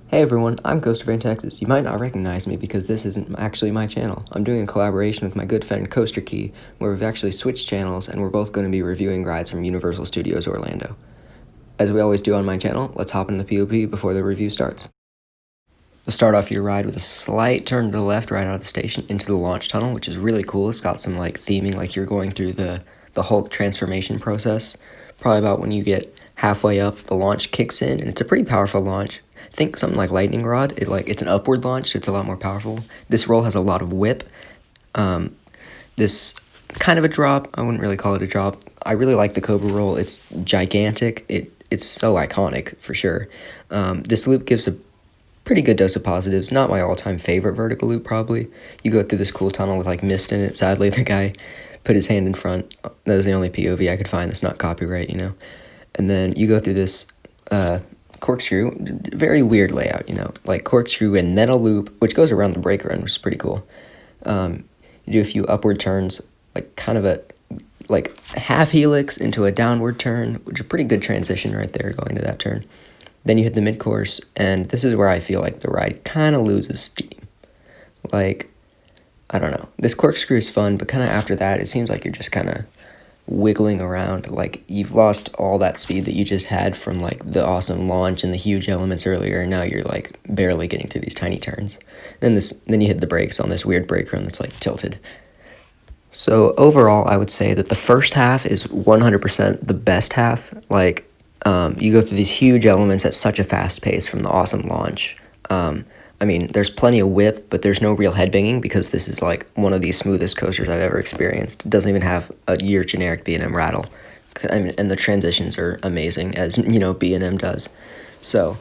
Hey everyone, I'm Coasterfantx. You might not recognize me because this isn't actually my channel. I'm doing a collaboration with my good friend CoasterKey, where we've actually switched channels and we're both going to be reviewing rides from Universal Studios Orlando. As we always do on my channel, let's hop into the POP before the review starts. We'll start off your ride with a slight turn to the left right out of the station into the launch tunnel, which is really cool. It's got some theming, like you're going through the whole transformation process. Probably about when you get halfway up, the launch kicks in, and it's a pretty powerful launch. Think something like lightning rod. It's an upward launch. It's a lot more powerful. This roll has a lot of whip. This kind of a drop. I wouldn't really call it a drop. I really like the Cobra roll. It's gigantic. It's so iconic for sure. This loop gives a pretty good dose of positives. Not my all-time favorite vertical loop, probably. You go through this cool tunnel with mist in it. Sadly, the guy put his hand in front. That was the only POV I could find that's not copyright, you know. And then you go through this corkscrew, very weird layout, you know, like corkscrew and then a loop, which goes around the brake run, which is pretty cool. You do a few upward turns, kind of a half helix into a downward turn, which is a pretty good transition right there going to that turn. Then you hit the mid-course, and this is where I feel like the ride kind of loses steam. I don't know. This corkscrew is fun, but kind of after that, it seems like you're just kind of wiggling around. You've lost all that speed that you just had from the awesome launch and the huge elements earlier, and now you're barely getting through these tiny turns. Then you hit the brakes on this weird brake run that's tilted. So overall, I would say that the first half is 100% the best half. You go through these huge elements at such a fast pace from the awesome launch. I mean, there's plenty of whip, but there's no real headbanging because this is one of the smoothest coasters I've ever experienced. It doesn't even have your generic B&M rattle. I mean, and the transitions are amazing, as B&M does. So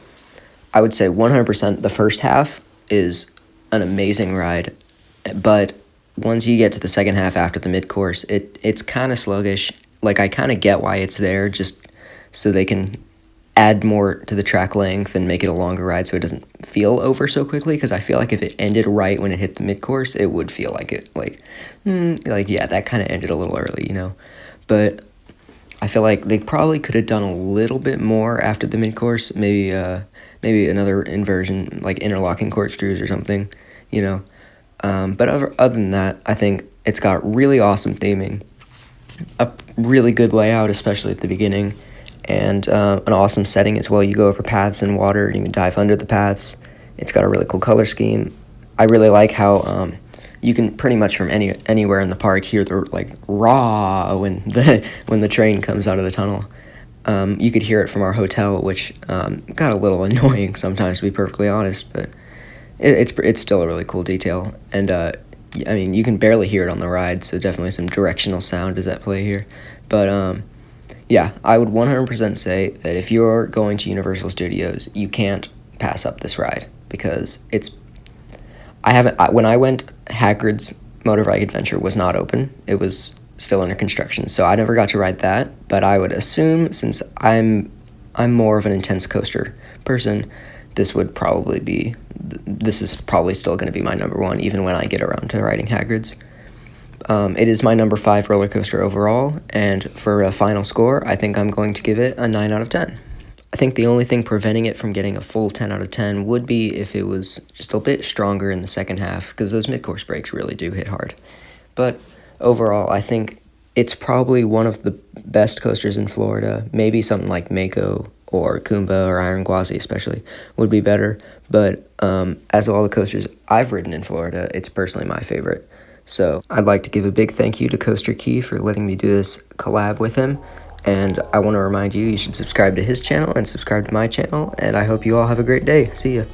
I would say 100% the first half is an amazing ride, but once you get to the second half after the mid-course, it's kind of sluggish. I kind of get why it's there, just so they can add more to the track length and make it a longer ride so it doesn't feel over so quickly, because I feel like if it ended right when it hit the mid-course, it would feel yeah, that kind of ended a little early, you know. But I feel like they probably could have done a little bit more after the mid-course, maybe another inversion, like interlocking corkscrews or something, you know. But other than that, I think it's got really awesome theming, a really good layout, especially at the beginning, and an awesome setting as well. You go over paths and water, and you can dive under the paths. It's got a really cool color scheme. I really like how you can pretty much from anywhere in the park hear the raw when the train comes out of the tunnel. You could hear it from our hotel, which got a little annoying sometimes, to be perfectly honest, but it's still a really cool detail. And I mean, you can barely hear it on the ride, so definitely some directional sound is at play here. But yeah, I would 100% say that if you're going to Universal Studios, you can't pass up this ride, because when I went, Hagrid's Motorbike Adventure was not open. It was still under construction, so I never got to ride that. But I would assume, since I'm more of an intense coaster person, this is probably still going to be my number one, even when I get around to riding Hagrid's. It is my number 5 roller coaster overall, and for a final score, I think I'm going to give it a 9 out of 10. I think the only thing preventing it from getting a full 10 out of 10 would be if it was just a bit stronger in the second half, because those mid-course brakes really do hit hard. But overall, I think it's probably one of the best coasters in Florida. Maybe something like Mako or Kumba or Iron Gwazi especially would be better, but as of all the coasters I've ridden in Florida, it's personally my favorite. So I'd like to give a big thank you to CoasterKey for letting me do this collab with him, and I want to remind you should subscribe to his channel and subscribe to my channel, and I hope you all have a great day. See ya.